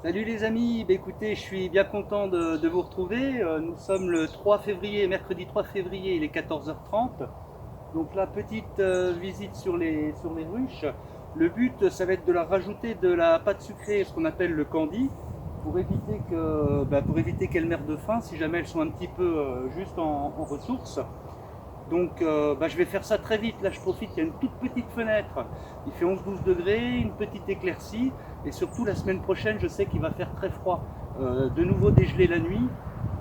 Salut les amis, écoutez, je suis bien content de vous retrouver. Nous sommes le 3 février, mercredi 3 février, il est 14h30. Donc la petite visite sur les ruches. Le but, ça va être de leur rajouter de la pâte sucrée, ce qu'on appelle le candy, pour éviter qu'elles meurent de faim si jamais elles sont un petit peu juste en ressources. Donc je vais faire ça très vite, là je profite, il y a une toute petite fenêtre, il fait 11-12 degrés, une petite éclaircie, et surtout la semaine prochaine je sais qu'il va faire très froid, de nouveau dégelé la nuit,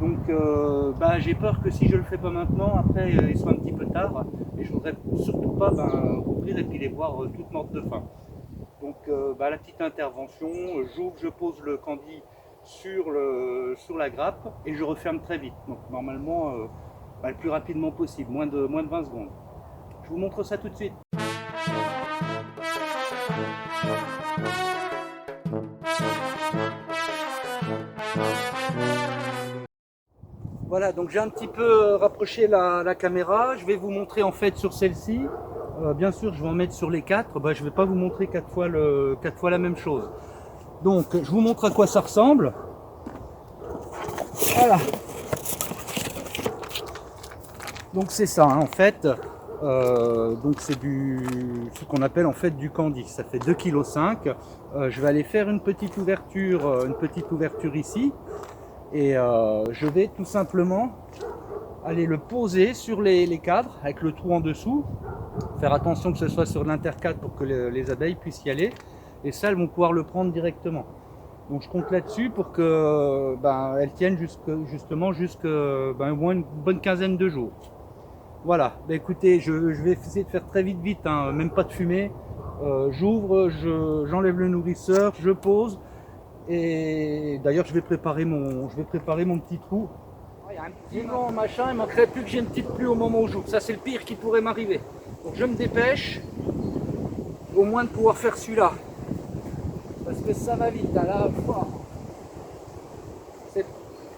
donc j'ai peur que si je le fais pas maintenant, après il soit un petit peu tard, et je voudrais surtout pas ouvrir et puis les voir toutes mortes de faim. Donc la petite intervention, j'ouvre, je pose le candy sur la grappe et je referme très vite. Donc normalement, le plus rapidement possible, moins de 20 secondes. Je vous montre ça tout de suite. Voilà, donc j'ai un petit peu rapproché la caméra. Je vais vous montrer en fait sur celle-ci. Bien sûr, je vais en mettre sur les quatre. Je ne vais pas vous montrer quatre fois la même chose. Donc, je vous montre à quoi ça ressemble. Voilà. Donc c'est ça, hein, en fait. Donc c'est ce qu'on appelle en fait du candy. Ça fait 2,5 kg. Je vais aller faire une petite ouverture ici. Et je vais tout simplement aller le poser sur les cadres avec le trou en dessous. Faire attention que ce soit sur l'intercadre pour que les abeilles puissent y aller. Et ça, elles vont pouvoir le prendre directement. Donc je compte là-dessus pour que elles tiennent justement au moins une bonne quinzaine de jours. Voilà, écoutez, je vais essayer de faire très vite, hein, même pas de fumée. J'ouvre, j'enlève le nourrisseur, je pose. Et d'ailleurs, je vais préparer mon petit trou. Il y a un petit vent, machin, il manquerait plus que j'ai une petite pluie au moment où j'ouvre. Ça, c'est le pire qui pourrait m'arriver. Donc je me dépêche, au moins de pouvoir faire celui-là. Parce que ça va vite, hein, là,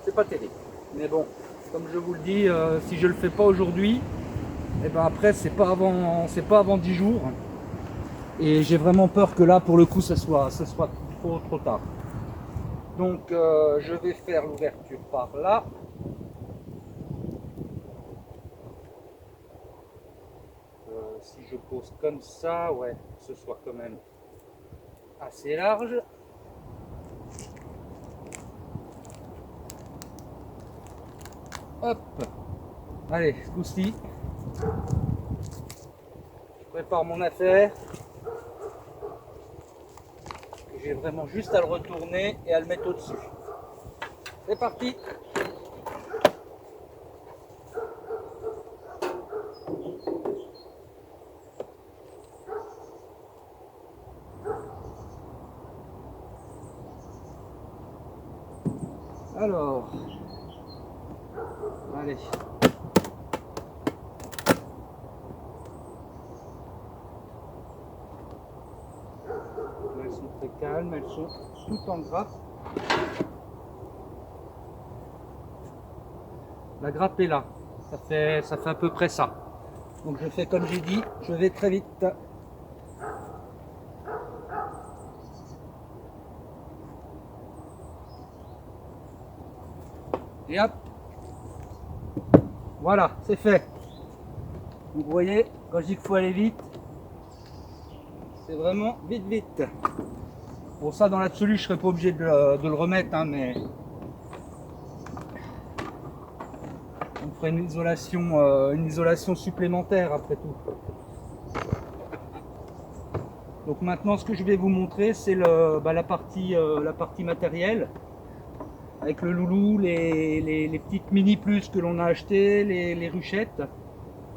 c'est pas terrible. Mais bon, comme je vous le dis, si je le fais pas aujourd'hui, et après c'est pas avant 10 jours. Et j'ai vraiment peur que là pour le coup ça soit trop tard. Donc je vais faire l'ouverture par là. Si je pose comme ça, ouais, que ce soit quand même assez large. Hop. Allez, ce coup-ci, je prépare mon affaire. J'ai vraiment juste à le retourner et à le mettre au-dessus. C'est parti. Alors, allez. Elles sont très calmes, elles sont toutes en grappe. La grappe est là. Ça fait à peu près ça. Donc je fais comme j'ai dit, je vais très vite. Et hop. Voilà, c'est fait. Donc vous voyez, quand je dis qu'il faut aller vite, c'est vraiment vite. Pour ça, dans l'absolu, je ne serais pas obligé de le remettre, hein, mais on ferait une isolation supplémentaire après tout. Donc maintenant, ce que je vais vous montrer, c'est la partie matérielle, avec le loulou, les petites mini plus que l'on a acheté, les ruchettes.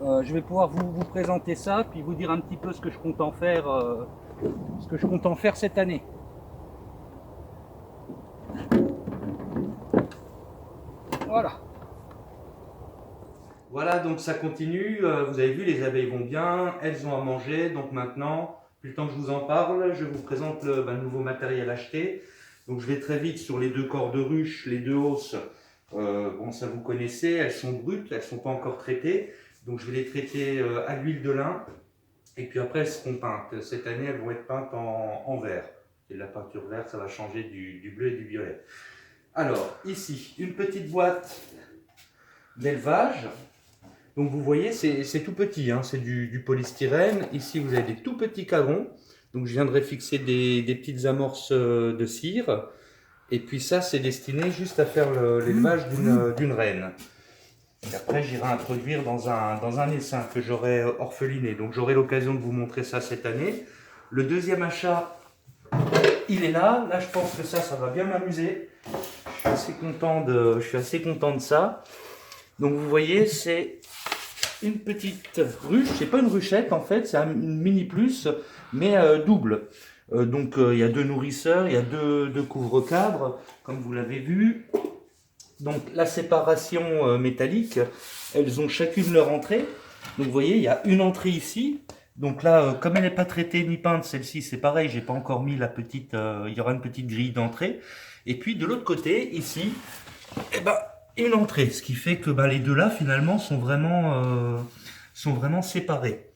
Je vais pouvoir vous présenter ça, puis vous dire un petit peu ce que je compte en faire cette année. Voilà. Voilà, donc ça continue. Vous avez vu, les abeilles vont bien, elles ont à manger. Donc maintenant, plus le temps que je vous en parle, je vous présente le nouveau matériel acheté. Donc je vais très vite sur les deux corps de ruche, les deux hausses. Bon, ça vous connaissez, elles sont brutes, elles ne sont pas encore traitées. Donc je vais les traiter à l'huile de lin. Et puis après, elles seront peintes. Cette année, elles vont être peintes en vert. Et la peinture verte, ça va changer du bleu et du violet. Alors, ici, une petite boîte d'élevage. Donc vous voyez, c'est tout petit, hein, c'est du polystyrène. Ici, vous avez des tout petits cadrons. Donc je viendrai fixer des petites amorces de cire. Et puis ça, c'est destiné juste à faire l'élevage d'une reine. Et après, j'irai introduire dans un essaim que j'aurai orpheliné. Donc j'aurai l'occasion de vous montrer ça cette année. Le deuxième achat, il est là. Là, je pense que ça va bien m'amuser. Je suis assez content de ça. Donc vous voyez, c'est une petite ruche. C'est pas une ruchette en fait, c'est une mini plus, mais double. Donc il y a 2 nourrisseurs, il y a deux couvre-cadres, comme vous l'avez vu. Donc la séparation métallique, elles ont chacune leur entrée. Donc vous voyez, il y a une entrée ici. Donc là, comme elle n'est pas traitée ni peinte, celle-ci c'est pareil, j'ai pas encore mis la petite, il y aura une petite grille d'entrée. Et puis de l'autre côté, ici, eh ben, une entrée, ce qui fait que les deux là finalement sont vraiment séparés.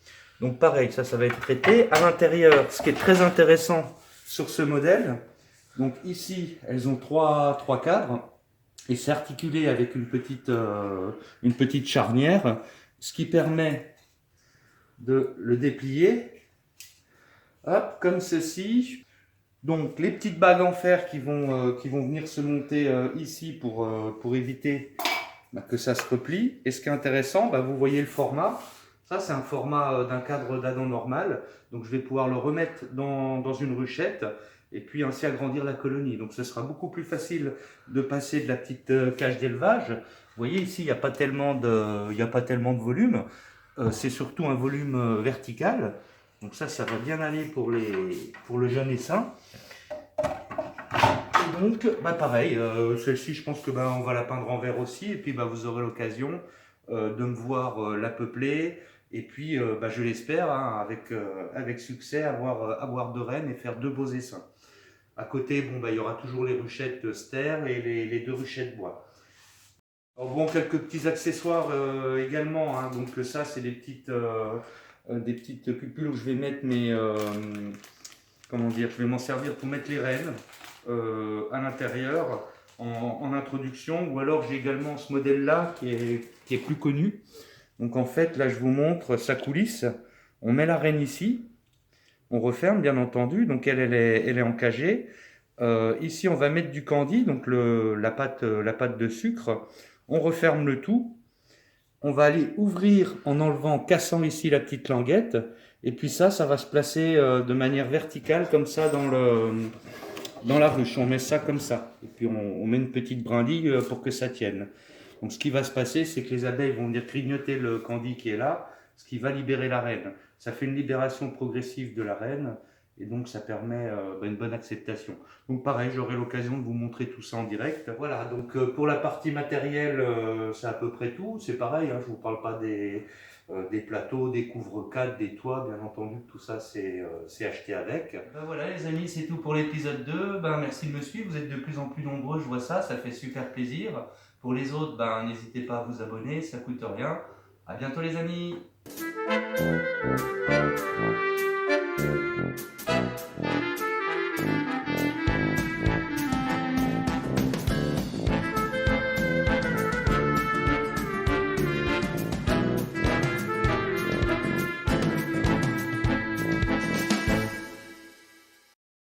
Donc pareil, ça va être traité. À l'intérieur, ce qui est très intéressant sur ce modèle, donc ici, elles ont trois cadres. Et c'est articulé avec une petite charnière, ce qui permet de le déplier, hop, comme ceci. Donc les petites bagues en fer qui vont venir se monter ici pour éviter que ça se replie. Et ce qui est intéressant, vous voyez le format. Ça, c'est un format d'un cadre d'Adam normal. Donc je vais pouvoir le remettre dans une ruchette et puis ainsi agrandir la colonie. Donc ce sera beaucoup plus facile de passer de la petite cage d'élevage. Vous voyez ici, il n'y a pas tellement de volume. C'est surtout un volume vertical. Donc ça va bien aller pour le jeune essaim. Et donc, pareil, celle-ci, je pense que on va la peindre en vert aussi. Et puis vous aurez l'occasion de me voir la peupler. Et puis, je l'espère, hein, avec succès, avoir 2 reines et faire 2 beaux essaims. À côté, il y aura toujours les ruchettes ster et les 2 ruchettes bois. Alors bon, quelques petits accessoires également, hein. Donc ça, c'est des petites cupules où je vais mettre je vais m'en servir pour mettre les reines à l'intérieur en introduction. Ou alors j'ai également ce modèle-là qui est plus connu. Donc en fait, là je vous montre sa coulisse. On met la reine ici, on referme bien entendu, donc elle est encagée. Ici on va mettre du candy, donc la pâte de sucre. On referme le tout. On va aller ouvrir en cassant ici la petite languette. Et puis ça va se placer de manière verticale comme ça dans la ruche. On met ça comme ça. Et puis on met une petite brindille pour que ça tienne. Donc ce qui va se passer, c'est que les abeilles vont venir grignoter le candy qui est là, ce qui va libérer la reine. Ça fait une libération progressive de la reine et donc ça permet une bonne acceptation. Donc pareil, j'aurai l'occasion de vous montrer tout ça en direct. Voilà, donc pour la partie matérielle, c'est à peu près tout. C'est pareil, hein, je ne vous parle pas des plateaux, des couvre-cadres, des toits, bien entendu, tout ça c'est acheté avec. Voilà les amis, c'est tout pour l'épisode 2. Merci de me suivre, vous êtes de plus en plus nombreux, je vois ça fait super plaisir. Pour les autres, n'hésitez pas à vous abonner, ça coûte rien. À bientôt les amis.